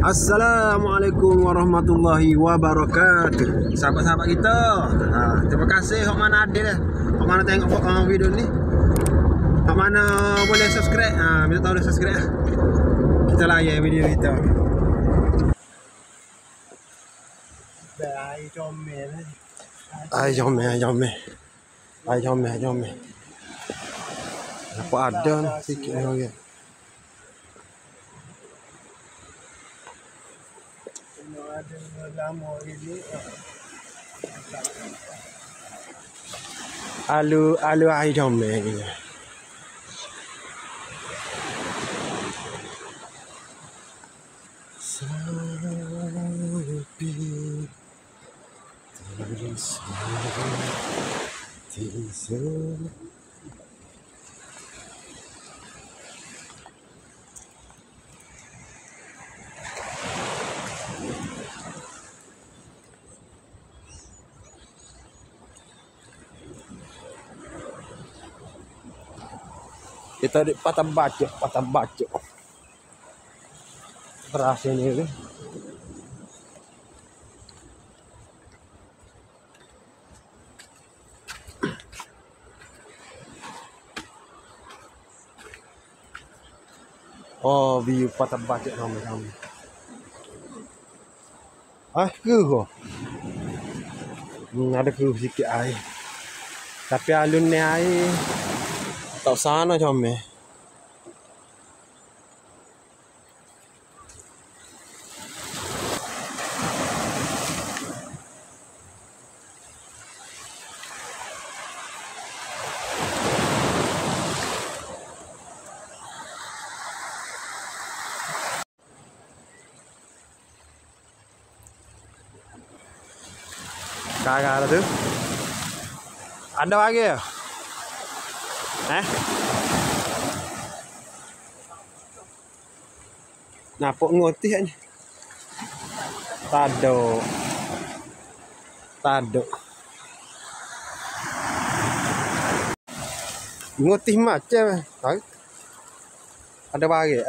Assalamualaikum warahmatullahi wabarakatuh. Sahabat-sahabat kita, terima kasih hok mana adil dah. Hok mana tengok video ni. Hok mana boleh subscribe. Minta tahu dah subscribe. Kita layan video kita. Ai comel. Ai comel. Apa ada sikit lagi. Alu ai comel ni. Kita di patah bacok. Beras ini. Oh, view patah bacok ramai. Keruh. Ada keruh sikit air. Tapi alun ni air tak sana comel. Kagak ada tuh. Ada lagi ya? Napok ngotih aja. Tado. Ngotih macam. Ada lagi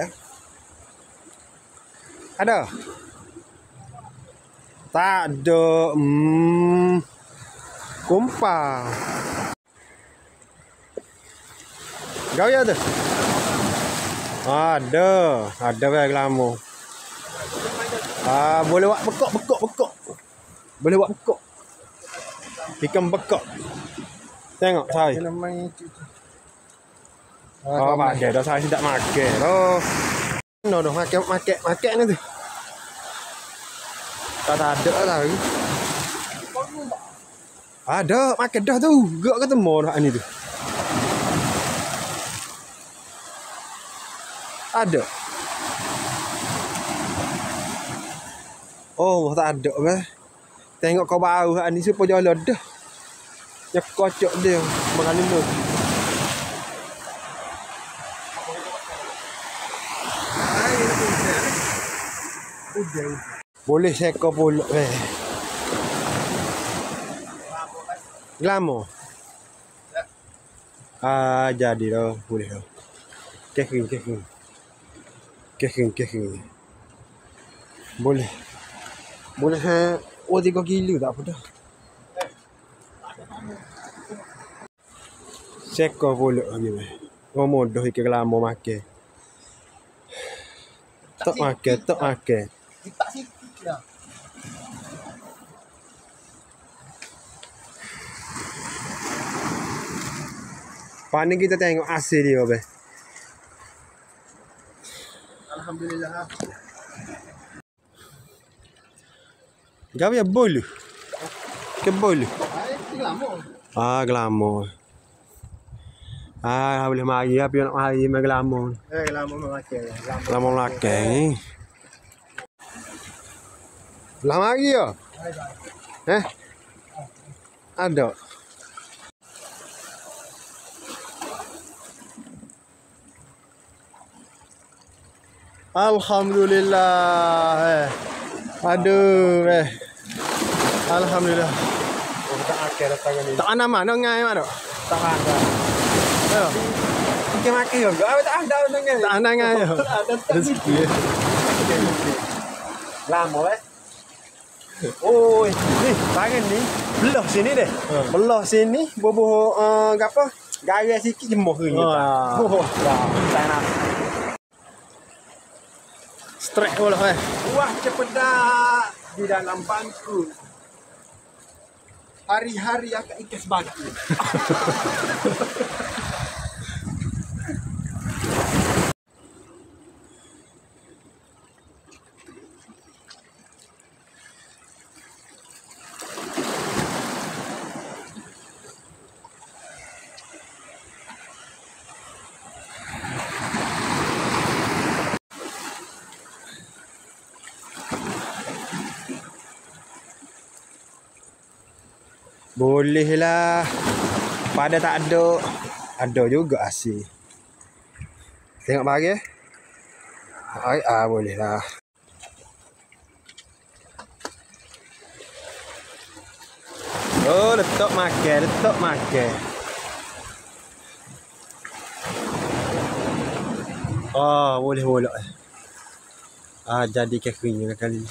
Ada. Tak ada. Kumpal. Kau ya tu? Ada bag lama. Boleh buat bekok. Boleh buat bekok. Ikan bekok. Tengok saya. Pakai dah saya tidak makan. No makan ni tu. Tak ada lah. Ada makan dah tu. Gak ketemu dah ni tu. Ada. Oh, tak ada ke? Tengok kau bau ni supaya jalan dah. Yang kocok dia makan ni. Boleh seko pulak Glamour. Jadi dah boleh dah. Kering. Boleh 3 kilo tak apa dah. Seko pulak lagi modoh ikan Glamour makan. Tak makan. Tak sikit dah. Paling kita tengok hasil dia Alhamdulillah. Kau ya bolu. Ke bolu. Glamour. Glamour. Boleh mari apa nak mari main Glamour. Glamour makan. Glamour makan. Lah mari ya. Ada. Alhamdulillah. Aduh. Alhamdulillah. Tak akan datang ni. Tak ada mana ngai mana. Tak ada. Kita makan juga. Tak ada ngai. Tak ada ngai. Rezeki. Lama Oi, ni tangan ni belah sini deh. Belah sini bubuh gapo? Garis sikit jemuh ke nyata. Tak nak. Strek bola Wah, cepedak di dalam bangku. Hari-hari akan ikas bangku. Boleh lah. Pada tak ada. Ada juga asyik. Tengok bagi. Boleh lah. Oh, letak makan. Boleh. Jadi kakinya kali ni.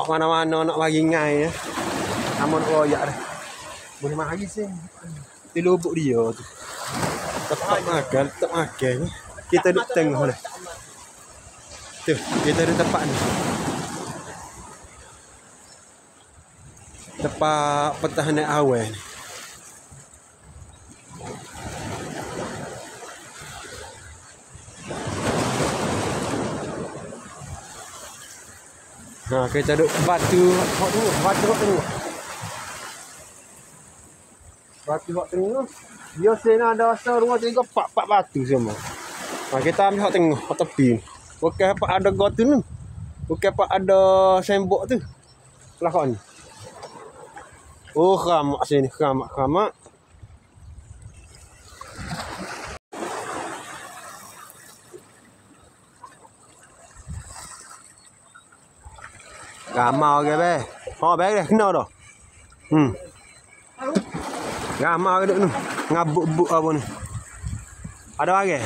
Mana-mana nak bagi ngai ya. Amun royak dah. Boleh mari sih. Di lubuk dia tu. Tetap makan. Kita duduk tengah dah. Tu, kita duduk tempat ni. Tempat pertahanan awal ni. Kita duduk batu hot tengah. Biasanya ada asal rumah 3-4 batu semua. Kita ambil hot tengah, hot tepi. Bukan apa ada got tu ni. Bukan apa ada sembok tu. Belakang ni. Oh, ramak sini, ramak. Gamau ke be? Be dah kena dah. Gamau ke duk ni. Ngabuk-buk apa ni? Ada lagi?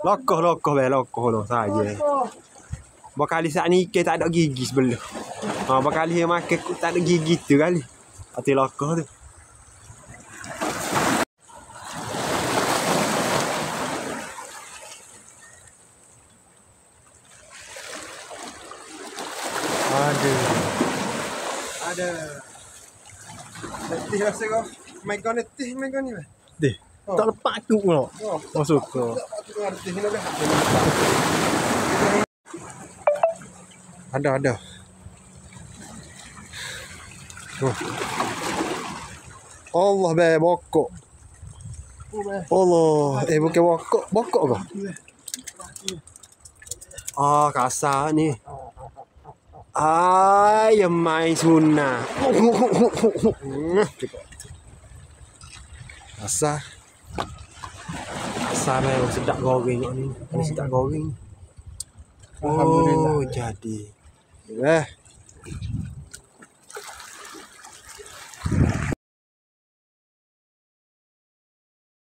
Lokoh be, lokoh saja. Bakali saat ni ikan tak ada gigi sebelah. Bakali dia makan tak ada gigi tu kali. Hati lokoh tu. Ada. Letih rasa kau. Megang ni. Letih. Tak lepas tu pula. Masuk ke. Ada. Allah be bokok. Allah, bukan bokok ke? Kasar ni. Yang main sunah. Kasar memang sedap goreng ni. Sedap goreng. Alhamdulillah. Jadi.